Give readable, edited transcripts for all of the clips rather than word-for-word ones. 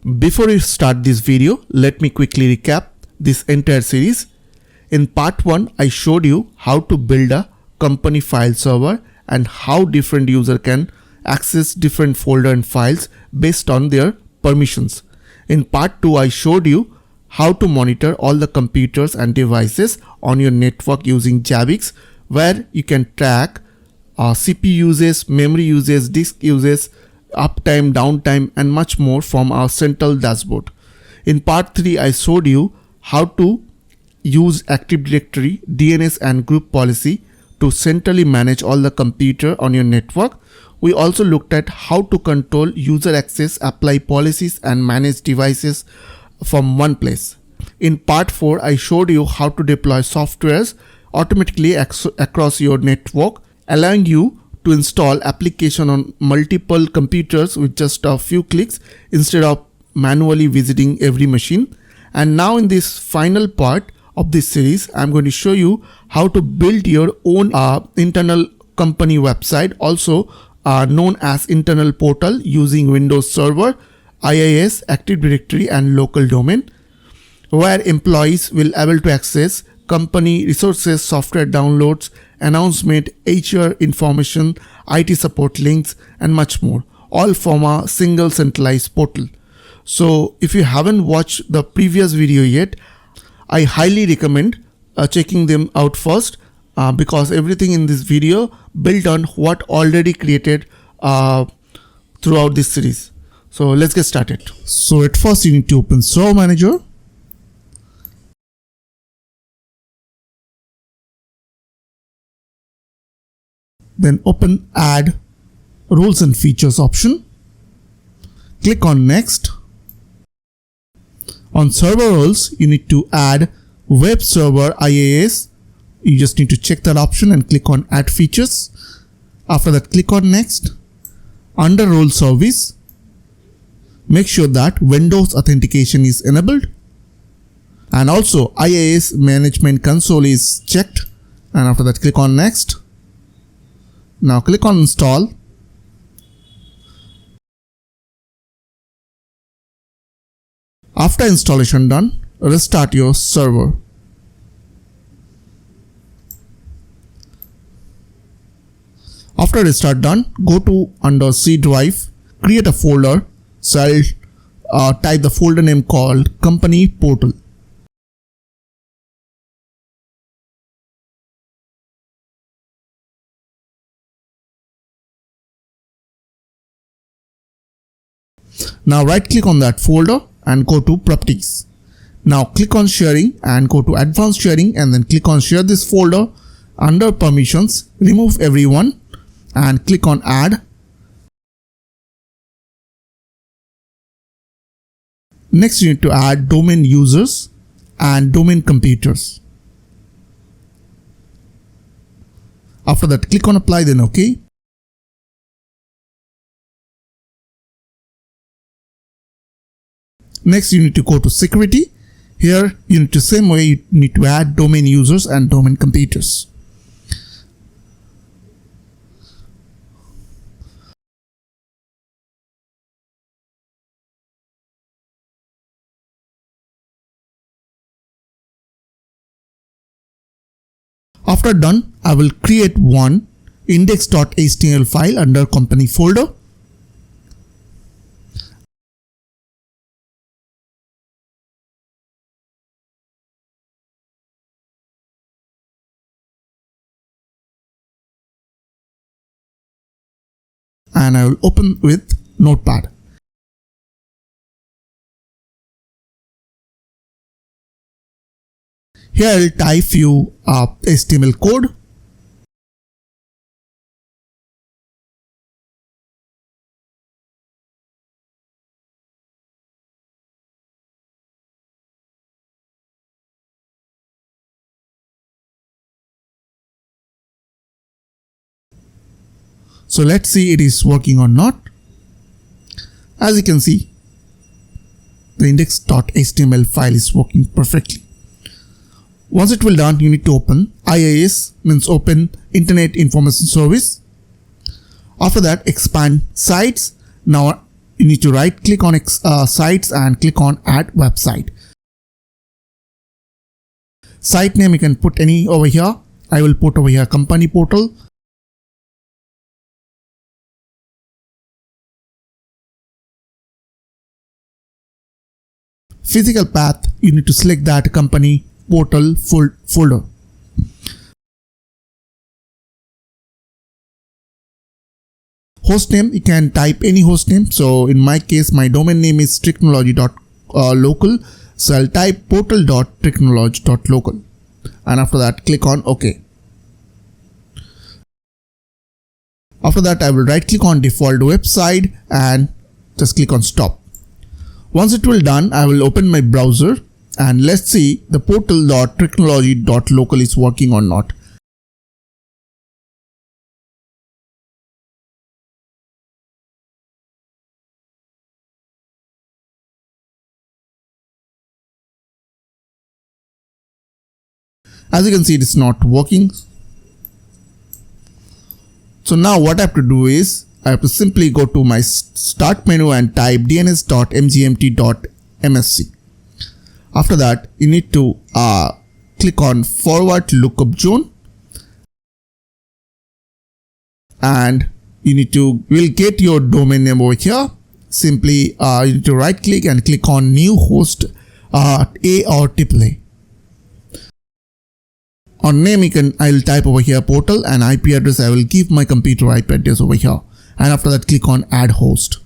Before we start this video, let me quickly recap this entire series. In part 1, I showed you how to build a company file server and how different users can access different folder and files based on their permissions. In part 2, I showed you how to monitor all the computers and devices on your network using zabbix, where you can track CPU uses, memory uses, disk uses, uptime, downtime, and much more from our central dashboard. In part 3, I showed you how to use Active Directory, DNS, and group policy to centrally manage all the computer on your network. We also looked at how to control user access, apply policies, and manage devices from one place. In part 4, I showed you how to deploy softwares automatically across your network, allowing you to install application on multiple computers with just a few clicks instead of manually visiting every machine. And now in this final part of this series, I'm going to show you how to build your own internal company website, also known as internal portal, using Windows Server, IIS, Active Directory, and local domain, where employees will be able to access company resources, software downloads, announcement, HR information, IT support links, and much more, all from a single centralized portal. So if you haven't watched the previous video yet, I highly recommend checking them out first, because everything in this video built on what already created throughout this series. So let's get started. So at first you need to open Server Manager. Then open Add Roles and Features option. Click on Next. On server roles, you need to add Web Server IIS. You just need to check that option and click on Add Features. After that, click on Next. Under Role Service, make sure that Windows authentication is enabled. And also IIS Management Console is checked. And after that, click on Next. Now click on Install. After installation done, restart your server. After restart done, go to under C drive, create a folder. So I'll type the folder name called Company Portal. Now right click on that folder and go to Properties. Now click on Sharing and go to Advanced Sharing, and then click on Share this folder. Under Permissions, remove everyone and click on Add. Next you need to add domain users and domain computers. After that, click on Apply, then OK. Next, you need to go to Security. Here, you need to same way you need to add domain users and domain computers. After done, I will create one Index.html file under company folder. And I will open with Notepad. Here I will type few HTML code. So let's see it is working or not. As you can see, the index.html file is working perfectly. Once it will done, you need to open IIS, means Open Internet Information Service. After that, expand sites. Now you need to right click on sites and click on add website. Site name you can put any over here. I will put over here company portal. Physical path, you need to select that company portal folder. Hostname, you can type any hostname. So in my case, my domain name is technology.local. So I'll type portal.technology.local. And after that, click on OK. After that, I will right click on default website and just click on stop. Once it will done, I will open my browser and let's see the portal.technology.local is working or not. As you can see, it is not working. So now what I have to do is I have to simply go to my start menu and type dns.mgmt.msc. After that, you need to click on forward lookup zone, and you will get your domain name over here. Simply you need to right click and click on new host A or AAA. On name I will type over here portal, and IP address I will give my computer IP address over here, and after that click on add host.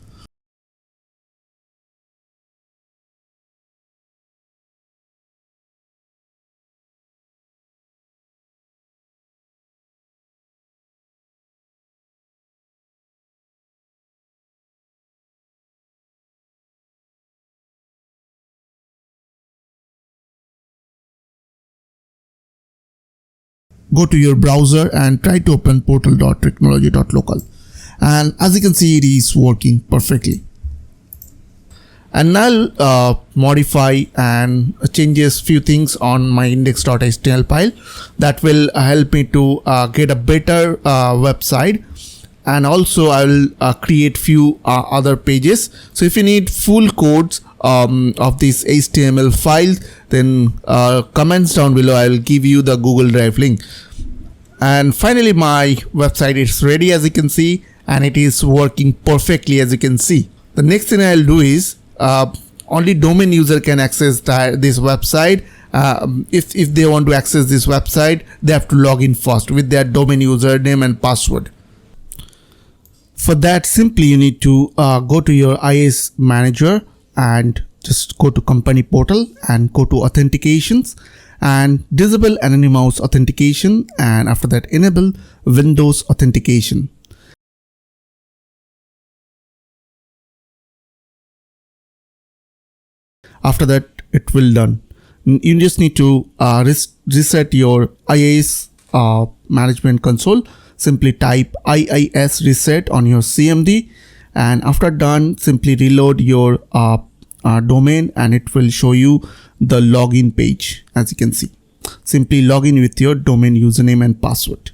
Go to your browser and try to open portal.technology.local, and as you can see, it is working perfectly. And now I'll modify and changes few things on my index.html file that will help me to get a better website. And also I will create few other pages. So if you need full codes of this HTML file, then comments down below. I will give you the Google Drive link. And finally, my website is ready, as you can see, and it is working perfectly, as you can see. The next thing I'll do is only domain user can access this website. If they want to access this website, they have to log in first with their domain username and password. For that, simply you need to go to your DNS Manager and just go to company portal and go to authentications and disable anonymous authentication, and after that enable Windows authentication. After that, it will done. You just need to reset your IIS management console. Simply type IIS reset on your CMD, and after done, simply reload your domain and it will show you the login page. As you can see, simply log in with your domain username and password.